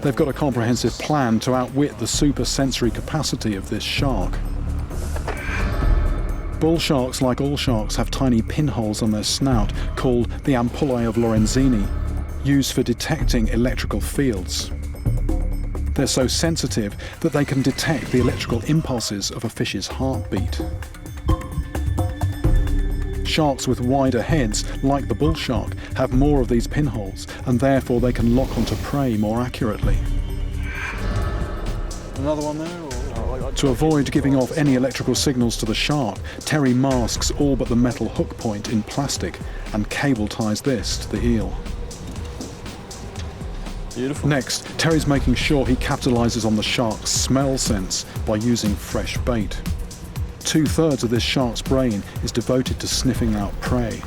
They've got a comprehensive plan to outwit the supersensory capacity of this shark. Bull sharks, like all sharks, have tiny pinholes on their snout called the ampullae of Lorenzini, used for detecting electrical fields. They're so sensitive that they can detect the electrical impulses of a fish's heartbeat. Sharks with wider heads, like the bull shark, have more of these pinholes, and therefore they can lock onto prey more accurately. Another one there? To avoid giving off any electrical signals to the shark, Terry masks all but the metal hook point in plastic and cable ties this to the eel. Beautiful. Next, Terry's making sure he capitalises on the shark's smell sense by using fresh bait. 2/3 of this shark's brain is devoted to sniffing out prey.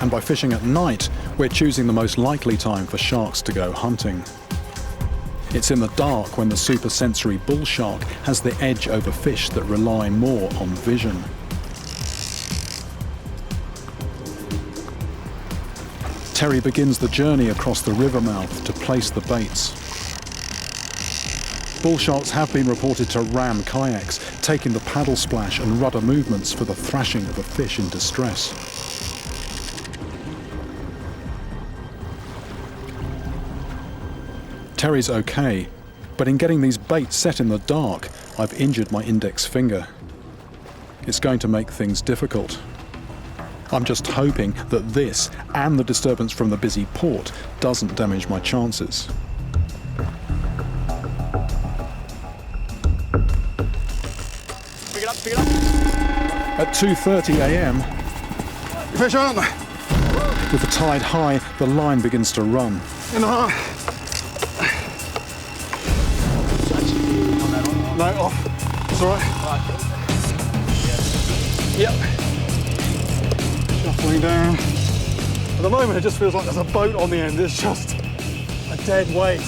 And by fishing at night, we're choosing the most likely time for sharks to go hunting. It's in the dark when the supersensory bull shark has the edge over fish that rely more on vision. Terry begins the journey across the river mouth to place the baits. Bull sharks have been reported to ram kayaks, taking the paddle splash and rudder movements for the thrashing of a fish in distress. Terry's okay, but in getting these baits set in the dark, I've injured my index finger. It's going to make things difficult. I'm just hoping that this, and the disturbance from the busy port, doesn't damage my chances. Pick it up, pick it up. At 2:30 a.m, Fish, aren't they? with the tide high, the line begins to run. In the heart. No, off. It's all right. Yep. Shuffling down. At the moment, it just feels like there's a boat on the end. It's just a dead weight.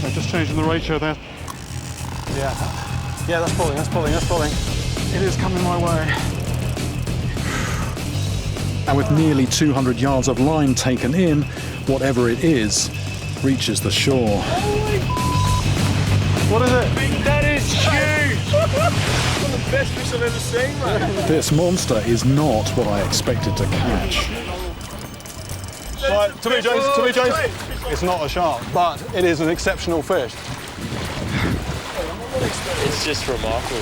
I'm just changing the ratio there. Yeah. Yeah, that's pulling, that's pulling, that's pulling. It is coming my way. And with nearly 200 yards of line taken in, whatever it is reaches the shore. What is it? That is huge! One of the best fish I've ever seen, mate. This monster is not what I expected to catch. Right, to me, James, it's not a shark, but it is an exceptional fish. It's just remarkable.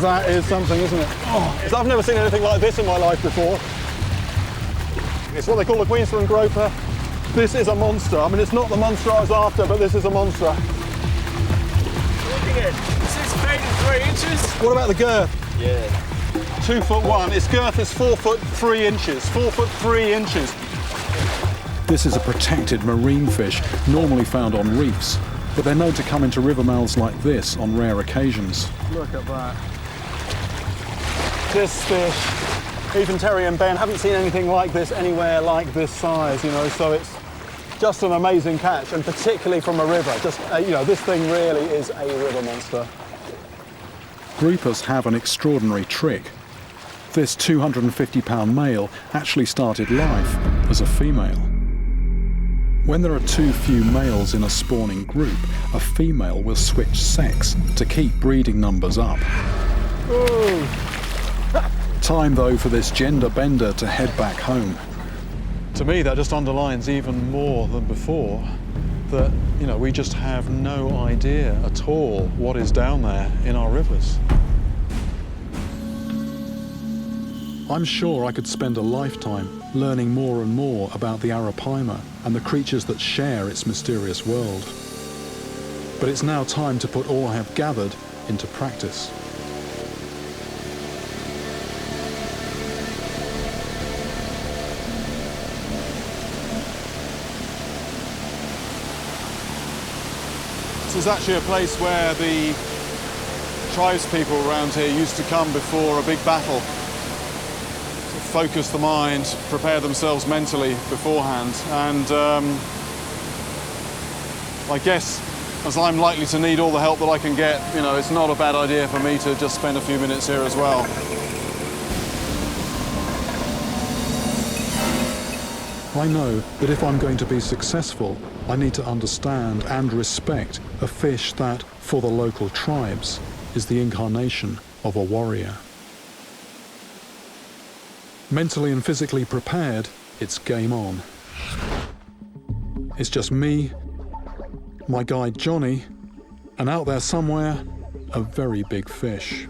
That is something, isn't it? Oh, I've never seen anything like this in my life before. It's what they call a Queensland Grouper. This is a monster. I mean, it's not the monster I was after, but this is a monster. Look at it. 6 feet and 3 inches. What about the girth? Yeah. 2'1". Its girth is 4 foot 3 inches. 4 foot 3 inches. This is a protected marine fish, normally found on reefs, but they're known to come into river mouths like this on rare occasions. Look at that. This fish, even Terry and Ben haven't seen anything like this anywhere like this size, you know, so it's just an amazing catch, and particularly from a river. Just, you know, this thing really is a river monster. Groupers have an extraordinary trick. This 250-pound male actually started life as a female. When there are too few males in a spawning group, a female will switch sex to keep breeding numbers up. Ooh. Time, though, for this gender bender to head back home. To me, that just underlines even more than before that, you know, we just have no idea at all what is down there in our rivers. I'm sure I could spend a lifetime learning more and more about the Arapaima and the creatures that share its mysterious world. But it's now time to put all I have gathered into practice. This is actually a place where the tribespeople around here used to come before a big battle. Focus the mind, prepare themselves mentally beforehand, and I guess as I'm likely to need all the help that I can get, you know, it's not a bad idea for me to just spend a few minutes here as well. I know that if I'm going to be successful, I need to understand and respect a fish that, for the local tribes, is the incarnation of a warrior. Mentally and physically prepared, it's game on. It's just me, my guide Johnny, and out there somewhere, a very big fish.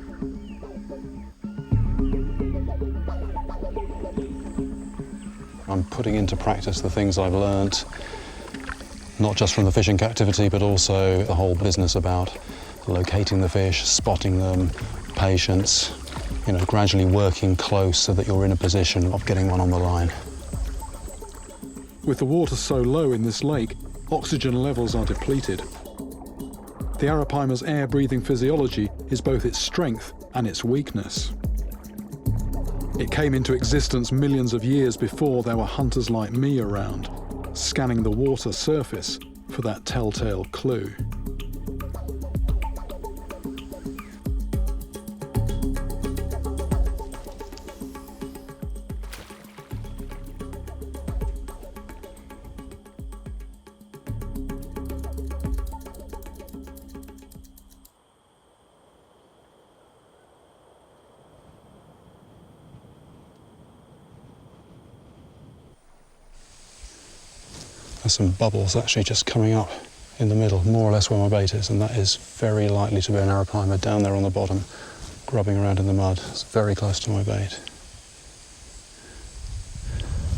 I'm putting into practice the things I've learnt, not just from the fishing captivity, but also the whole business about locating the fish, spotting them, patience, gradually working close so that you're in a position of getting one on the line. With the water so low in this lake, oxygen levels are depleted. The Arapaima's air-breathing physiology is both its strength and its weakness. It came into existence millions of years before there were hunters like me around, scanning the water surface for that telltale clue. There's some bubbles actually just coming up in the middle, more or less where my bait is, and that is very likely to be an Arapaima down there on the bottom, grubbing around in the mud. It's very close to my bait.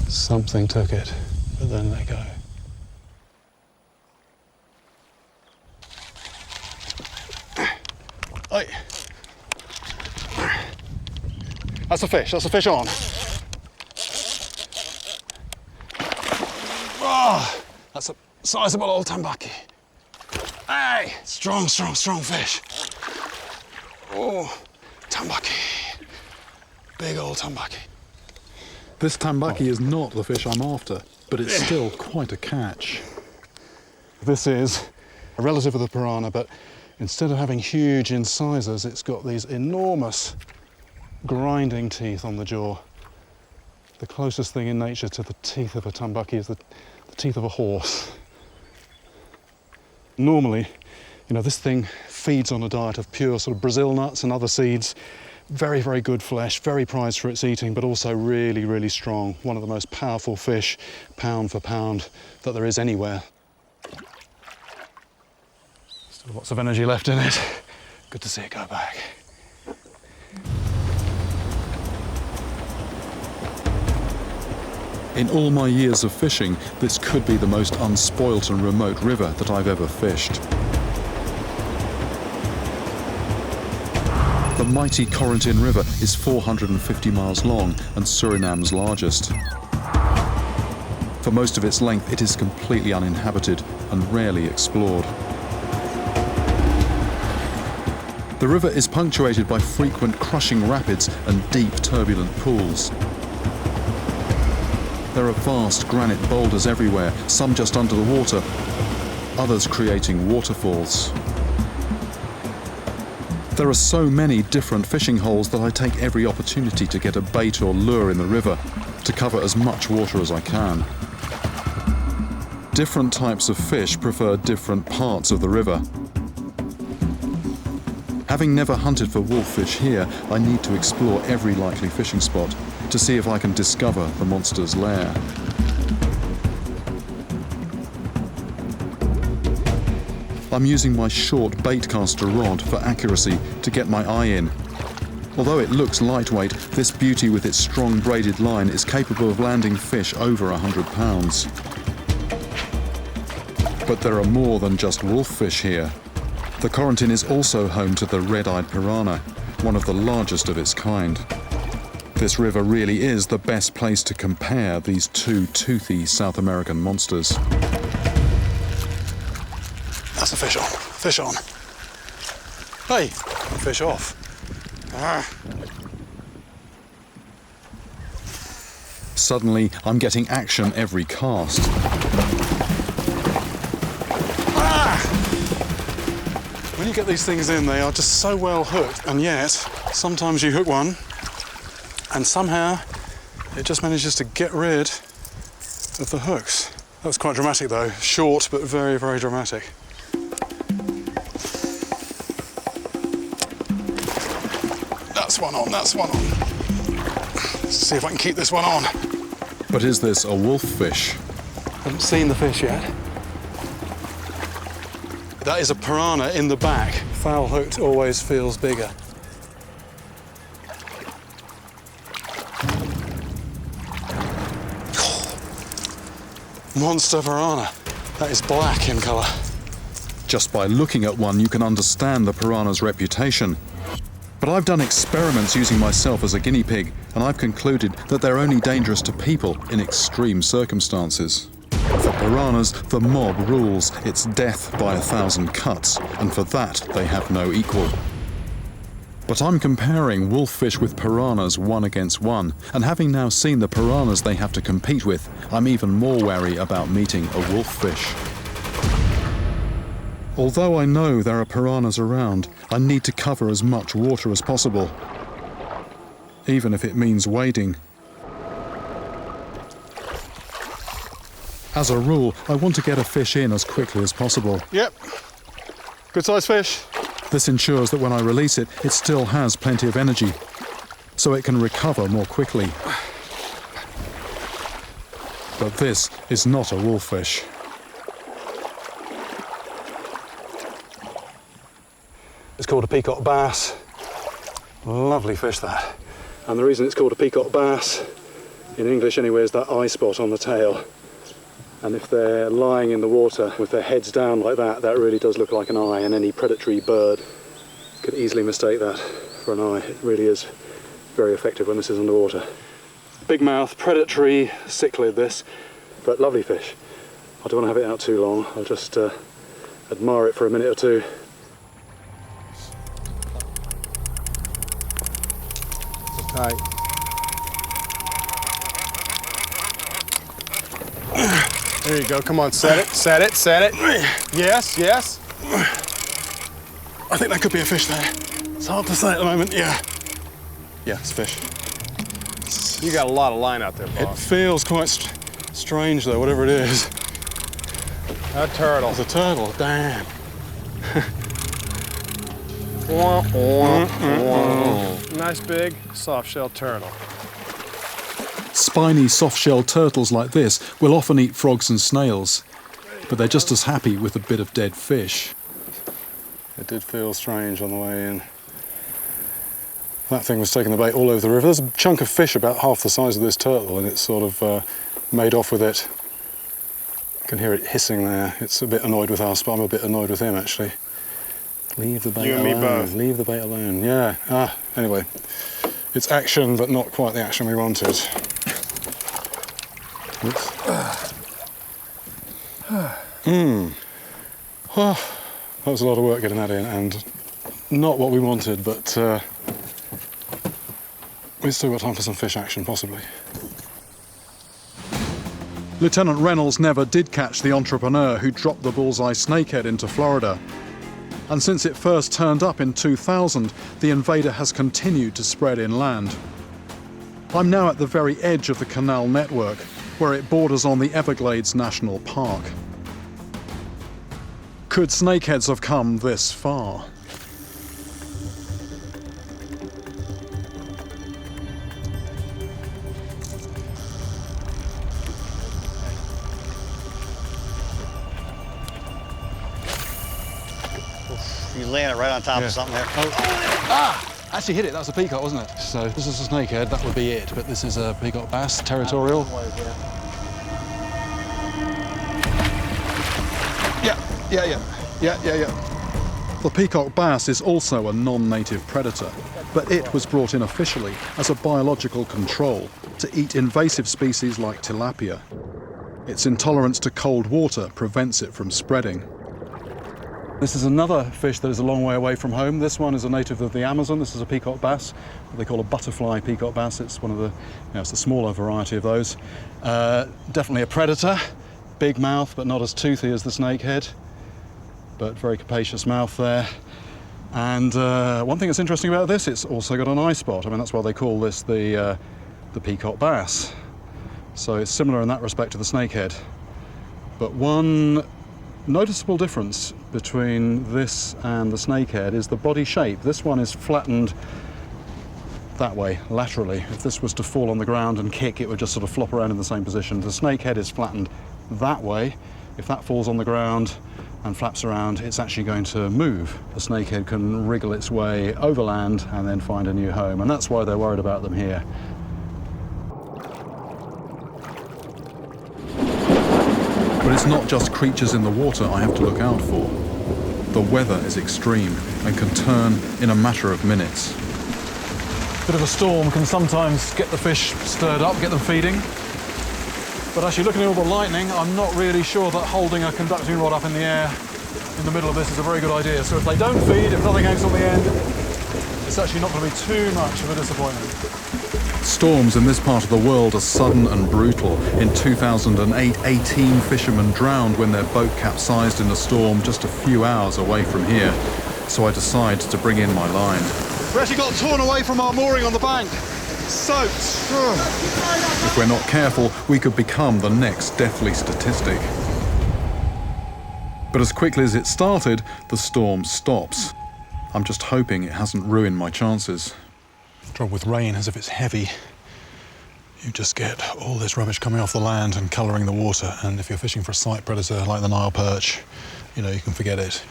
Something took it, but then let go. Oi. That's a fish on. Oh, that's a sizable old Tambaqui. Hey, strong fish. Oh, Tambaqui. Big old Tambaqui. This Tambaqui is not the fish I'm after, but it's still quite a catch. This is a relative of the piranha, but instead of having huge incisors, it's got these enormous grinding teeth on the jaw. The closest thing in nature to the teeth of a Tambaqui is the teeth of a horse. Normally, this thing feeds on a diet of pure sort of Brazil nuts and other seeds. Very, very good flesh, very prized for its eating, but also really, really strong. One of the most powerful fish, pound for pound, that there is anywhere. Still lots of energy left in it. Good to see it go back. In all my years of fishing, this could be the most unspoilt and remote river that I've ever fished. The mighty Corentin River is 450 miles long and Suriname's largest. For most of its length, it is completely uninhabited and rarely explored. The river is punctuated by frequent crushing rapids and deep turbulent pools. There are vast granite boulders everywhere, some just under the water, others creating waterfalls. There are so many different fishing holes that I take every opportunity to get a bait or lure in the river, to cover as much water as I can. Different types of fish prefer different parts of the river. Having never hunted for wolffish here, I need to explore every likely fishing spot to see if I can discover the monster's lair. I'm using my short baitcaster rod for accuracy to get my eye in. Although it looks lightweight, this beauty with its strong braided line is capable of landing fish over 100 pounds. But there are more than just wolffish here. The Corentin is also home to the red-eyed piranha, one of the largest of its kind. This river really is the best place to compare these two toothy South American monsters. That's a fish on. Fish on. Hey, fish off. Ah. Suddenly, I'm getting action every cast. Ah! When you get these things in, they are just so well hooked, and yet, sometimes you hook one, and somehow it just manages to get rid of the hooks. That was quite dramatic though, short but very, very dramatic. That's one on, that's one on. Let's see if I can keep this one on. But is this a wolf fish? Haven't seen the fish yet. That is a piranha in the back. Foul hooked always feels bigger. Monster piranha. That is black in colour. Just by looking at one, you can understand the piranha's reputation. But I've done experiments using myself as a guinea pig, and I've concluded that they're only dangerous to people in extreme circumstances. For piranhas, the mob rules. It's death by 1,000 cuts, and for that, they have no equal. But I'm comparing wolffish with piranhas 1 against 1, and having now seen the piranhas they have to compete with, I'm even more wary about meeting a wolffish. Although I know there are piranhas around, I need to cover as much water as possible, even if it means wading. As a rule, I want to get a fish in as quickly as possible. Yep, good sized fish. This ensures that when I release it, it still has plenty of energy, so it can recover more quickly. But this is not a wolffish. It's called a peacock bass. Lovely fish that. And the reason it's called a peacock bass, in English anyway, is that eye spot on the tail. And if they're lying in the water with their heads down like that, that really does look like an eye, and any predatory bird could easily mistake that for an eye. It really is very effective when this is underwater. Big mouth, predatory, cichlid this, but lovely fish. I don't want to have it out too long. I'll just admire it for a minute or two. Tight. There you go. Come on, set it, set it, set it. Yes, yes. I think that could be a fish there. It's hard to say at the moment. Yeah. Yeah, it's a fish. You got a lot of line out there, It boss. feels quite strange though, whatever it is. A turtle. It's a turtle, damn. Nice big softshell turtle. Spiny softshell turtles like this will often eat frogs and snails, but they're just as happy with a bit of dead fish. It did feel strange on the way in. That thing was taking the bait all over the river. There's a chunk of fish about half the size of this turtle, and it's sort of made off with it. You can hear it hissing there. It's a bit annoyed with us, but I'm a bit annoyed with him actually. Leave the bait alone. You and me both. Leave the bait alone. Yeah. Anyway, it's action, but not quite the action we wanted. Oops. Oh, that was a lot of work getting that in, and not what we wanted, but we've still got time for some fish action, possibly. Lieutenant Reynolds never did catch the entrepreneur who dropped the bullseye snakehead into Florida. And since it first turned up in 2000, the invader has continued to spread inland. I'm now at the very edge of the canal network, where it borders on the Everglades National Park. Could snakeheads have come this far? You laying it right on top of something there. Actually hit it, that was a peacock, wasn't it? So this is a snakehead, that would be it, but this is a peacock bass, territorial. Yeah. The peacock bass is also a non-native predator, but it was brought in officially as a biological control to eat invasive species like tilapia. Its intolerance to cold water prevents it from spreading. This is another fish that is a long way away from home. This one is a native of the Amazon. This is a peacock bass, what they call a butterfly peacock bass. It's one of the, it's the smaller variety of those. Definitely a predator, big mouth, but not as toothy as the snakehead, but very capacious mouth there. And one thing that's interesting about this, it's also got an eye spot. I mean, that's why they call this the peacock bass. So it's similar in that respect to the snakehead. But one noticeable difference between this and the snakehead is the body shape. This one is flattened that way, laterally. If this was to fall on the ground and kick, it would just sort of flop around in the same position. The snakehead is flattened that way. If that falls on the ground and flaps around, it's actually going to move. The snakehead can wriggle its way overland and then find a new home, and that's why they're worried about them here. But it's not just creatures in the water I have to look out for. The weather is extreme and can turn in a matter of minutes. Bit of a storm can sometimes get the fish stirred up, get them feeding. But actually, looking at all the lightning, I'm not really sure that holding a conducting rod up in the air in the middle of this is a very good idea. So if they don't feed, if nothing hangs on the end, it's actually not going to be too much of a disappointment. Storms in this part of the world are sudden and brutal. In 2008, 18 fishermen drowned when their boat capsized in a storm just a few hours away from here. So I decide to bring in my line. We actually got torn away from our mooring on the bank. Soaked. If we're not careful, we could become the next deathly statistic. But as quickly as it started, the storm stops. I'm just hoping it hasn't ruined my chances. The trouble with rain is if it's heavy, you just get all this rubbish coming off the land and colouring the water. And if you're fishing for a sight predator like the Nile perch, you know, you can forget it.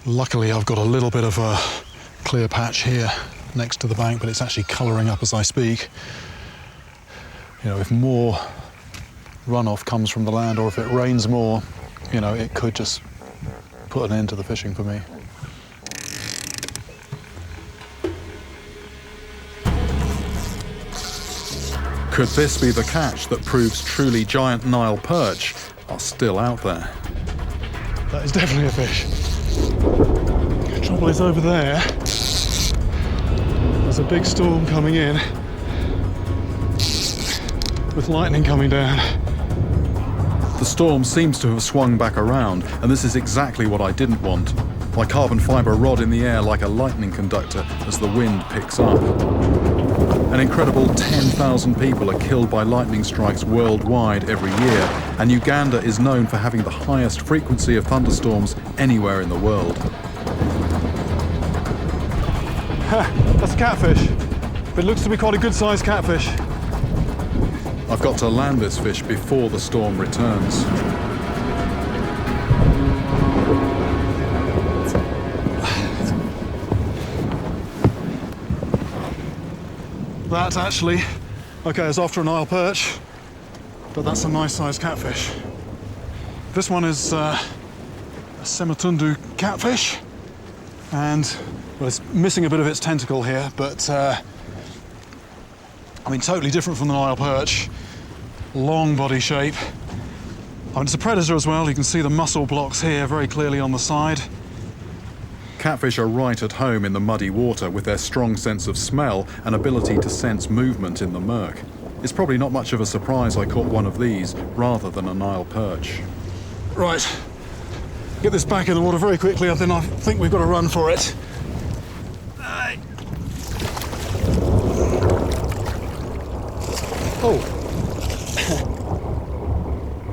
Luckily, I've got a little bit of a clear patch here next to the bank, but it's actually colouring up as I speak. You know, if more runoff comes from the land, or if it rains more, you know, it could just put an end to the fishing for me. Could this be the catch that proves truly giant Nile perch are still out there? That is definitely a fish. The trouble is over there, there's a big storm coming in with lightning coming down. The storm seems to have swung back around, and this is exactly what I didn't want. My carbon fibre rod in the air like a lightning conductor as the wind picks up. An incredible 10,000 people are killed by lightning strikes worldwide every year, and Uganda is known for having the highest frequency of thunderstorms anywhere in the world. That's a catfish. It looks to be quite a good-sized catfish. I've got to land this fish before the storm returns. That actually, okay, is after a Nile perch, but that's a nice-sized catfish. This one is a Semutundu Catfish, and well, it's missing a bit of its tentacle here, but I mean, totally different from the Nile perch. Long body shape. I mean, it's a predator as well. You can see the muscle blocks here very clearly on the side. Catfish are right at home in the muddy water with their strong sense of smell and ability to sense movement in the murk. It's probably not much of a surprise I caught one of these rather than a Nile perch. Right, get this back in the water very quickly, and then I think we've got to run for it. Oh.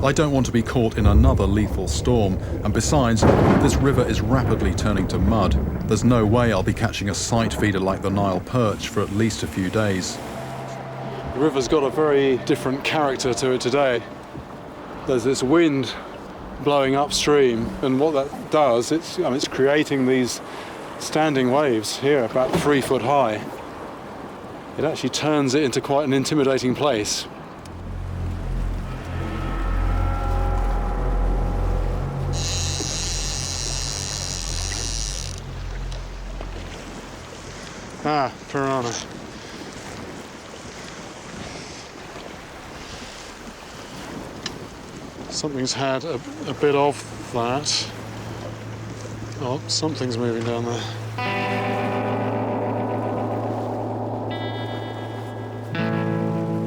I don't want to be caught in another lethal storm, and besides, this river is rapidly turning to mud. There's no way I'll be catching a sight feeder like the Nile perch for at least a few days. The river's got a very different character to it today. There's this wind blowing upstream, and what that does, it's creating these standing waves here about 3 foot high. It actually turns it into quite an intimidating place. Ah, piranha. Something's had a bit of that. Oh, something's moving down there.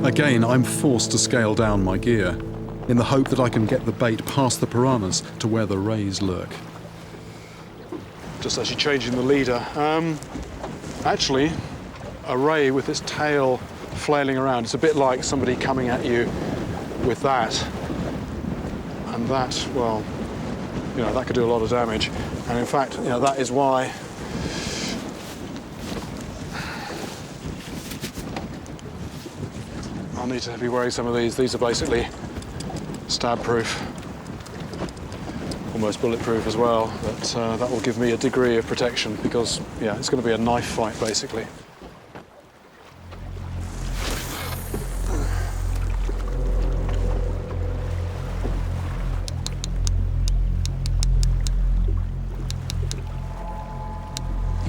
Again, I'm forced to scale down my gear, in the hope that I can get the bait past the piranhas to where the rays lurk. Just actually changing the leader. Actually, a ray with its tail flailing around. It's a bit like somebody coming at you with that. And that, well, you know, that could do a lot of damage. And in fact, you know, that is why I'll need to be wearing some of these. These are basically stab proof, almost bulletproof as well, but that will give me a degree of protection because, yeah, it's going to be a knife fight basically.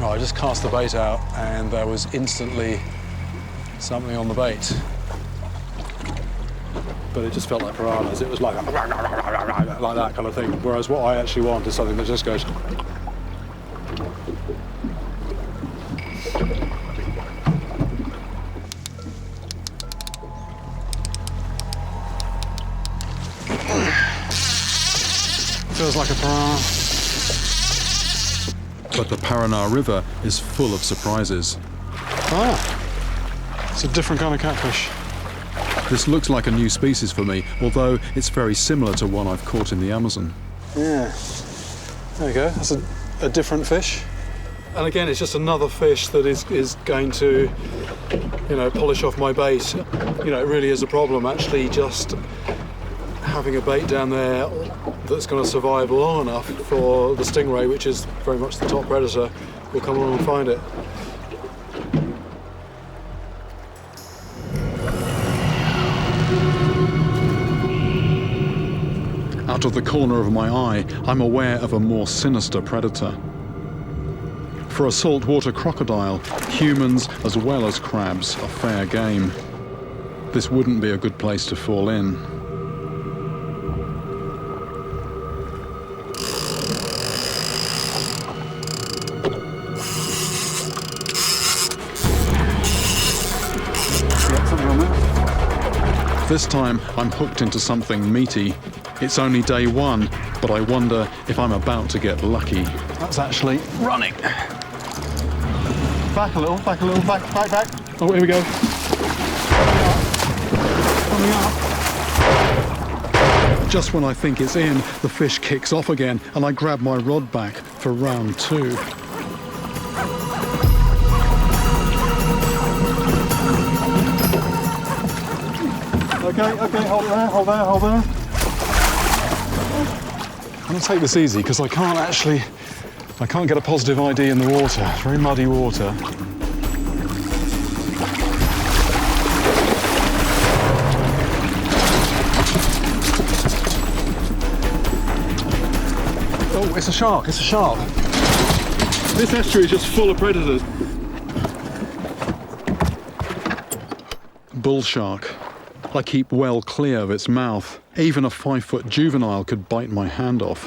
Oh, I just cast the bait out and there was instantly something on the bait. But it just felt like piranhas. It was like that kind of thing. Whereas what I actually want is something that just goes. Feels like a piranha. But the Piranha River is full of surprises. Ah, it's a different kind of catfish. This looks like a new species for me, although it's very similar to one I've caught in the Amazon. Yeah, there you go. That's a different fish. And again, it's just another fish that is going to, you know, polish off my bait. You know, it really is a problem actually just having a bait down there that's going to survive long enough for the stingray, which is very much the top predator, will come along and find it. Out of the corner of my eye, I'm aware of a more sinister predator. For a saltwater crocodile, humans as well as crabs are fair game. This wouldn't be a good place to fall in. This time, I'm hooked into something meaty. It's only day one, but I wonder if I'm about to get lucky. That's actually running. Back a little, back. Oh, here we go. Coming up. Just when I think it's in, the fish kicks off again, and I grab my rod back for round two. Okay, hold there. I'm going to take this easy because I can't get a positive ID in the water. It's very muddy water. Oh, it's a shark. This estuary is just full of predators. Bull shark. I keep well clear of its mouth. Even a 5-foot juvenile could bite my hand off.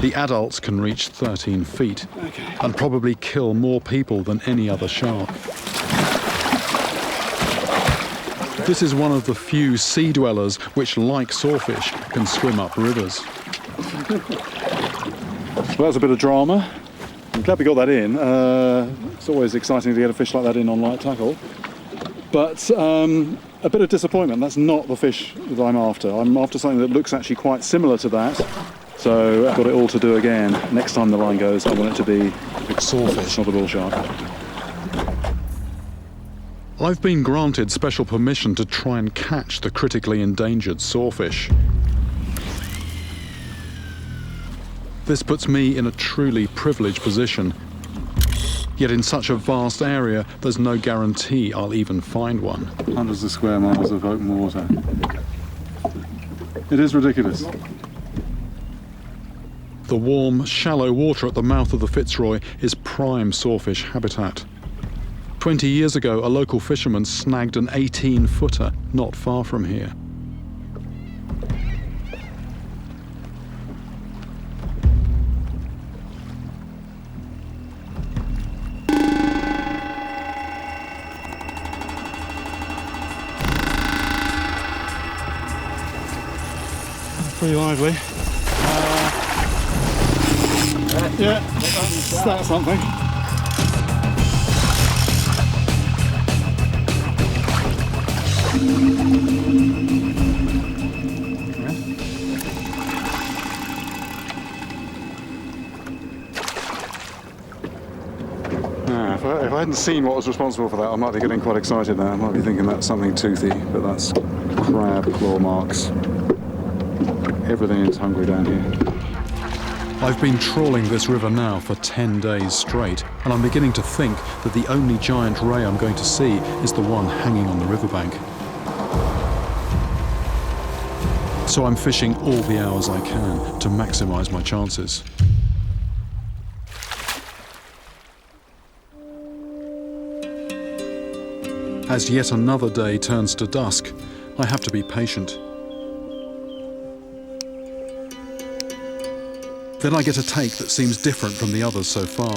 The adults can reach 13 feet and probably kill more people than any other shark. This is one of the few sea dwellers which, like sawfish, can swim up rivers. Well, that's a bit of drama. I'm glad we got that in. It's always exciting to get a fish like that in on light tackle. But a bit of disappointment. That's not the fish that I'm after. I'm after something that looks actually quite similar to that. So I've got it all to do again. Next time the line goes, I want it to be a big sawfish, not a bull shark. I've been granted special permission to try and catch the critically endangered sawfish. This puts me in a truly privileged position. Yet in such a vast area, there's no guarantee I'll even find one. Hundreds of square miles of open water. It is ridiculous. The warm, shallow water at the mouth of the Fitzroy is prime sawfish habitat. 20 years ago, a local fisherman snagged an 18-footer not far from here. Pretty lively. Yeah, that's something. If I hadn't seen what was responsible for that, I might be getting quite excited now. I might be thinking that's something toothy, but that's crab claw marks. Everything is hungry down here. I've been trawling this river now for 10 days straight, and I'm beginning to think that the only giant ray I'm going to see is the one hanging on the riverbank. So I'm fishing all the hours I can to maximise my chances. As yet another day turns to dusk, I have to be patient. Then I get a take that seems different from the others so far.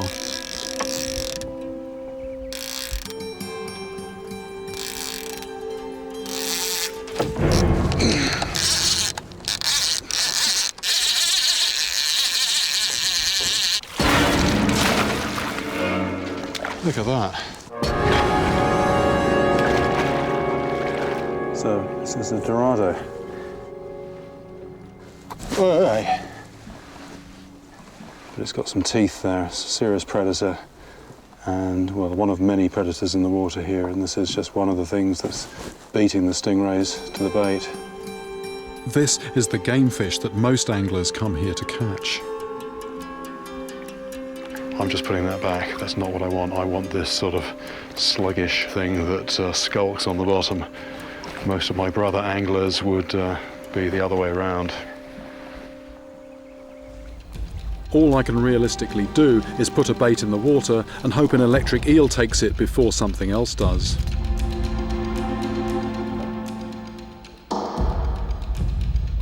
Look at that. So, this is a Dorado. But it's got some teeth there. It's a serious predator. And, well, one of many predators in the water here, and this is just one of the things that's beating the stingrays to the bait. This is the game fish that most anglers come here to catch. I'm just putting that back. That's not what I want. I want this sort of sluggish thing that skulks on the bottom. Most of my brother anglers would be the other way around. All I can realistically do is put a bait in the water and hope an electric eel takes it before something else does.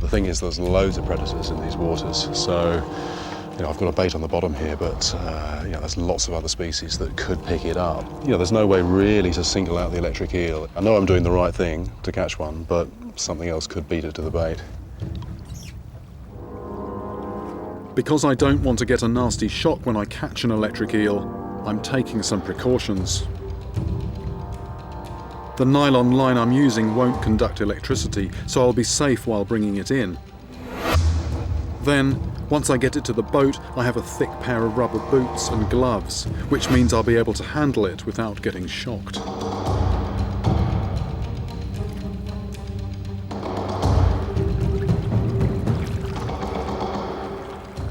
The thing is, there's loads of predators in these waters, so I've got a bait on the bottom here, but there's lots of other species that could pick it up. There's no way really to single out the electric eel. I know I'm doing the right thing to catch one, but something else could beat it to the bait. Because I don't want to get a nasty shock when I catch an electric eel, I'm taking some precautions. The nylon line I'm using won't conduct electricity, so I'll be safe while bringing it in. Then, once I get it to the boat, I have a thick pair of rubber boots and gloves, which means I'll be able to handle it without getting shocked.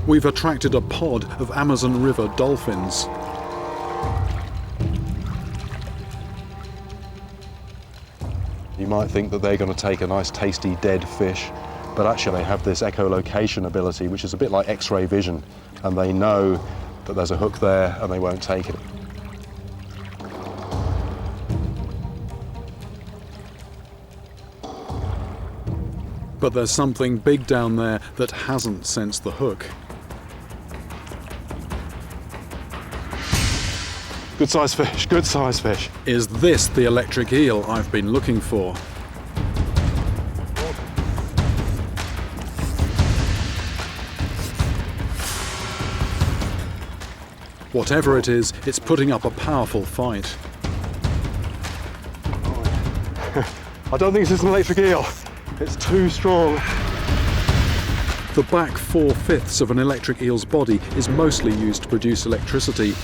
We've attracted a pod of Amazon River dolphins. You might think that they're going to take a nice tasty dead fish, but actually they have this echolocation ability, which is a bit like X-ray vision, and they know that there's a hook there and they won't take it. But there's something big down there that hasn't sensed the hook. Good size fish, good size fish. Is this the electric eel I've been looking for? Whatever it is, it's putting up a powerful fight. I don't think this is an electric eel. It's too strong. The back 4/5 of an electric eel's body is mostly used to produce electricity.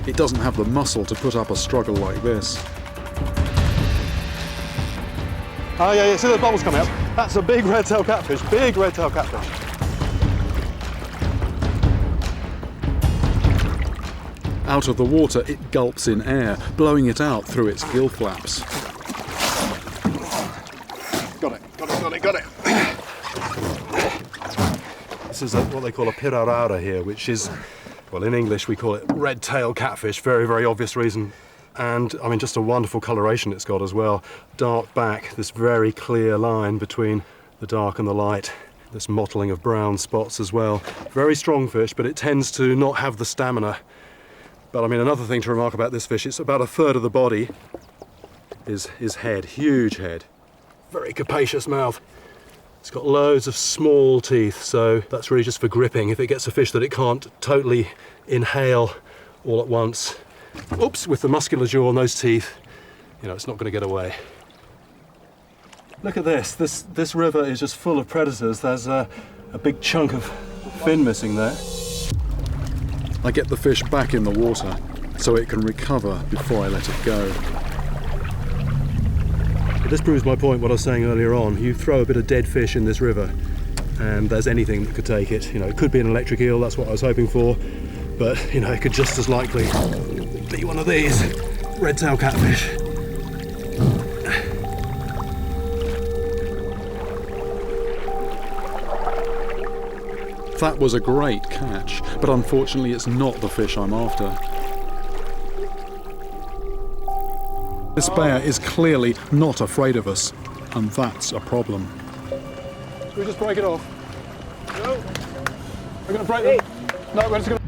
It doesn't have the muscle to put up a struggle like this. Oh yeah, see the bubbles coming up? That's a big redtail catfish, big redtail catfish. Out of the water, it gulps in air, blowing it out through its gill flaps. Got it. This is what they call a Piranha here, which is, well, in English we call it redtail catfish, very, very obvious reason. And, I mean, just a wonderful coloration it's got as well. Dark back, this very clear line between the dark and the light. This mottling of brown spots as well. Very strong fish, but it tends to not have the stamina. But, I mean, another thing to remark about this fish, it's about 1/3 of the body is head, huge head. Very capacious mouth. It's got loads of small teeth, so that's really just for gripping. If it gets a fish that it can't totally inhale all at once, oops, with the muscular jaw and those teeth, you know, it's not going to get away. Look at this. This river is just full of predators. There's a big chunk of fin missing there. I get the fish back in the water so it can recover before I let it go. But this proves my point, what I was saying earlier on. You throw a bit of dead fish in this river and there's anything that could take it. You know, it could be an electric eel, that's what I was hoping for, but you know, it could just as likely be one of these redtail catfish. That was a great catch, but unfortunately it's not the fish I'm after. This bear is clearly not afraid of us, and that's a problem. Should we just break it off? No. We're going to break them. No, we're just going to